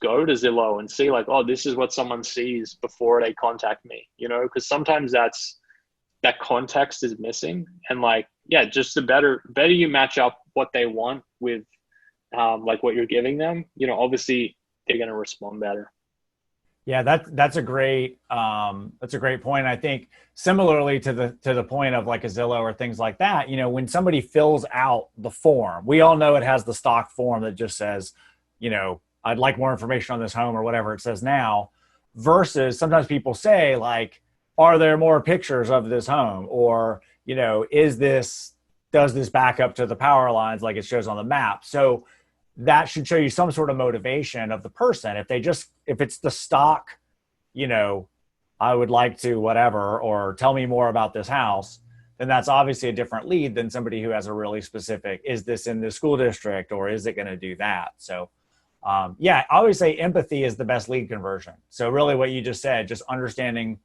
go to Zillow and see like, oh, this is what someone sees before they contact me, because sometimes that context is missing. And like, just the better you match up what they want with like what you're giving them, obviously they're going to respond better. Yeah, that's a great point. I think similarly to the point of like a Zillow or things like that, when somebody fills out the form, we all know it has the stock form that just says, I'd like more information on this home or whatever it says now, versus sometimes people say like, are there more pictures of this home? Or, does this back up to the power lines like it shows on the map? So that should show you some sort of motivation of the person. If it's the stock, I would like to whatever, or tell me more about this house, then that's obviously a different lead than somebody who has a really specific, is this in the school district or is it going to do that? So I always say empathy is the best lead conversion. So really what you just said, just understanding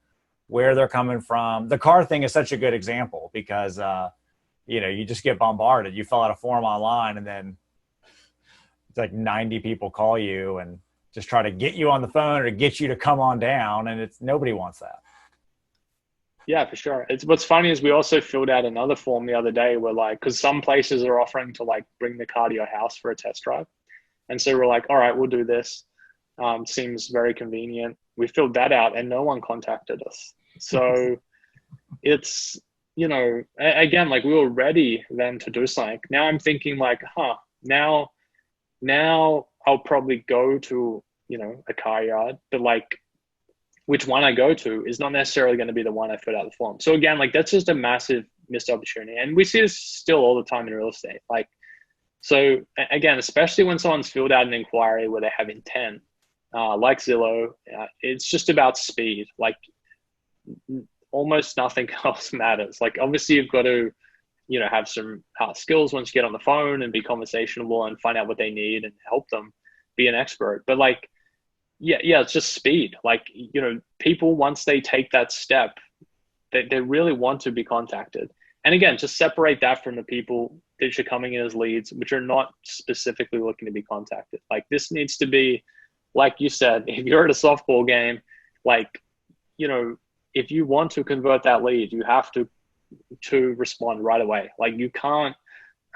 where they're coming from. The car thing is such a good example because, you just get bombarded. You fill out a form online and then it's like 90 people call you and just try to get you on the phone or get you to come on down. And nobody wants that. Yeah, for sure. What's funny is we also filled out another form the other day where like, cause some places are offering to like bring the car to your house for a test drive. And so we're like, all right, we'll do this. Seems very convenient. We filled that out and no one contacted us. So it's, again, like we were ready then to do something. Now I'm thinking like, now I'll probably go to, a car yard, but like which one I go to is not necessarily going to be the one I fill out the form. So again, like that's just a massive missed opportunity. And we see this still all the time in real estate. Like, so again, especially when someone's filled out an inquiry where they have intent, like Zillow, it's just about speed. Like almost nothing else matters. Like obviously you've got to, have some skills once you get on the phone and be conversational and find out what they need and help them be an expert. But like, it's just speed. Like, people, once they take that step, they really want to be contacted. And again, just separate that from the people that you're coming in as leads, which are not specifically looking to be contacted. Like this needs to be, like you said, if you're at a softball game, like, if you want to convert that lead, you have to respond right away. Like you can't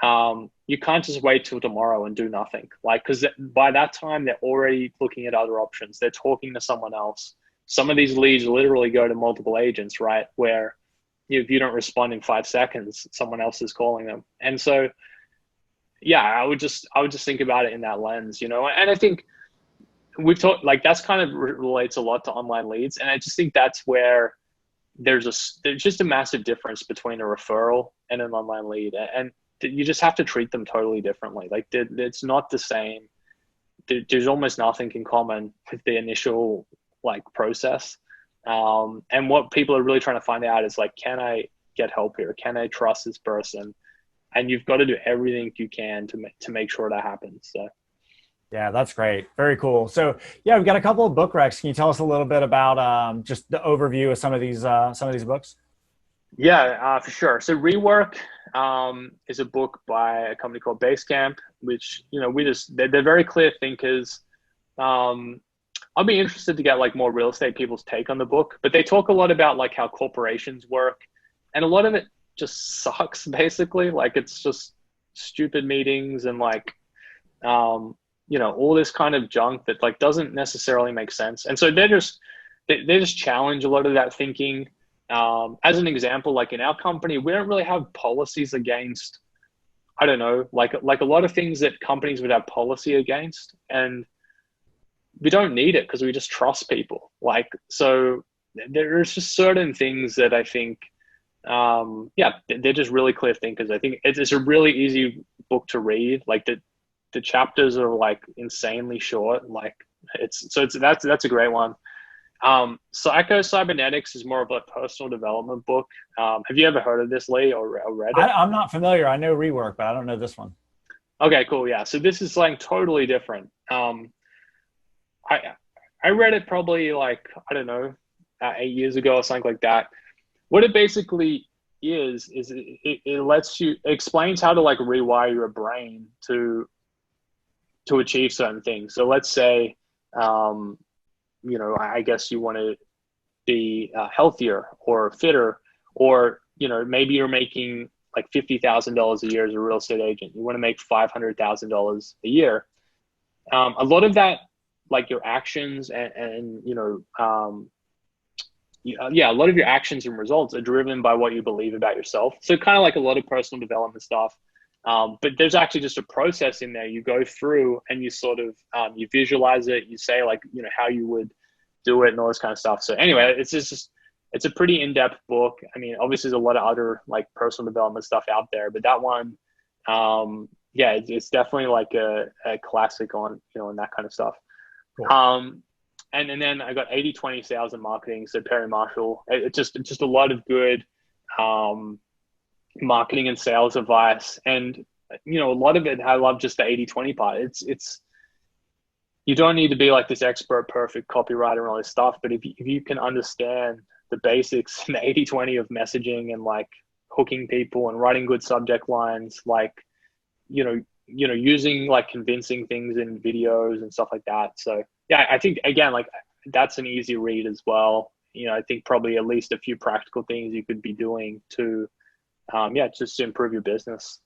just wait till tomorrow and do nothing. Like, cause by that time they're already looking at other options. They're talking to someone else. Some of these leads literally go to multiple agents, right? Where if you don't respond in 5 seconds, someone else is calling them. And so, I would just think about it in that lens, and I think we've talked like that's kind of relates a lot to online leads. And I just think that's where there's just a massive difference between a referral and an online lead. And you just have to treat them totally differently. Like it's not the same. There's almost nothing in common with the initial like process. And what people are really trying to find out is like, can I get help here? Can I trust this person? And you've got to do everything you can to make sure that happens. So. Yeah, that's great. Very cool. So we've got a couple of book recs. Can you tell us a little bit about just the overview of some of these books? Yeah, for sure. So Rework is a book by a company called Basecamp, which, they're very clear thinkers. I'll be interested to get like more real estate people's take on the book, but they talk a lot about like how corporations work, and a lot of it just sucks basically. Like it's just stupid meetings and like, all this kind of junk that like doesn't necessarily make sense. And so they just challenge a lot of that thinking. As an example, like in our company, we don't really have policies against, like a lot of things that companies would have policy against. And we don't need it because we just trust people. Like, so there's just certain things that I think, yeah, they're just really clear thinkers. I think it's a really easy book to read. Like the chapters are like insanely short. Like that's a great one. Psycho Cybernetics is more of a personal development book. Have you ever heard of this, Lee, or read it? I'm not familiar. I know Rework, but I don't know this one. Okay, cool. Yeah. So this is like totally different. I read it probably like, I don't know, 8 years ago or something like that. What it basically is it lets you, it explains how to like rewire your brain to achieve certain things. So let's say, I guess you want to be healthier or fitter, or, maybe you're making like $50,000 a year as a real estate agent. You want to make $500,000 a year. A lot of that, like your actions and a lot of your actions and results are driven by what you believe about yourself. So kind of like a lot of personal development stuff. But there's actually just a process in there you go through, and you sort of, you visualize it, you say like, how you would do it and all this kind of stuff. So anyway, it's a pretty in-depth book. I mean, obviously there's a lot of other like personal development stuff out there, but that one, it's definitely like a classic on, and that kind of stuff. Cool. And then I got 80/20 sales and marketing. So Perry Marshall, it's just a lot of good, marketing and sales advice. And, a lot of it, I love just the 80/20 part. It's, you don't need to be like this expert, perfect copywriter and all this stuff. But if you can understand the basics and the 80/20 of messaging and like hooking people and writing good subject lines, like, using like convincing things in videos and stuff like that. So yeah, I think again, like that's an easy read as well. I think probably at least a few practical things you could be doing to, just to improve your business.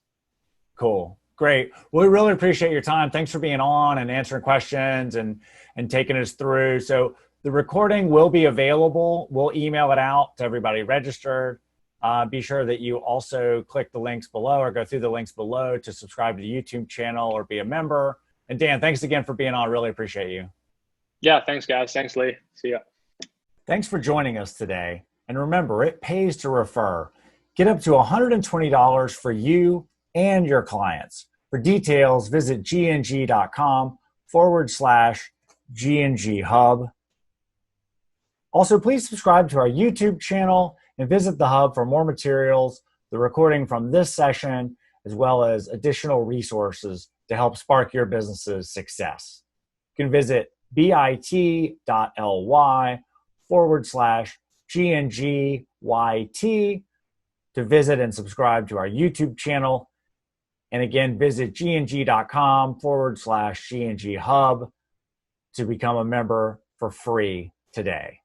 Cool. Great. Well, we really appreciate your time. Thanks for being on and answering questions and taking us through. So the recording will be available. We'll email it out to everybody registered. Be sure that you also click the links below or go through the links below to subscribe to the YouTube channel or be a member. And Dan, thanks again for being on. Really appreciate you. Yeah, thanks guys. Thanks, Lee. See ya. Thanks for joining us today. And remember, it pays to refer. Get up to $120 for you and your clients. For details, visit gngcom/gngHub. Also, please subscribe to our YouTube channel and visit the Hub for more materials, the recording from this session, as well as additional resources to help spark your business's success. You can visit bit.ly/GNGYT to visit and subscribe to our YouTube channel. And again, visit gng.com/GNGHub to become a member for free today.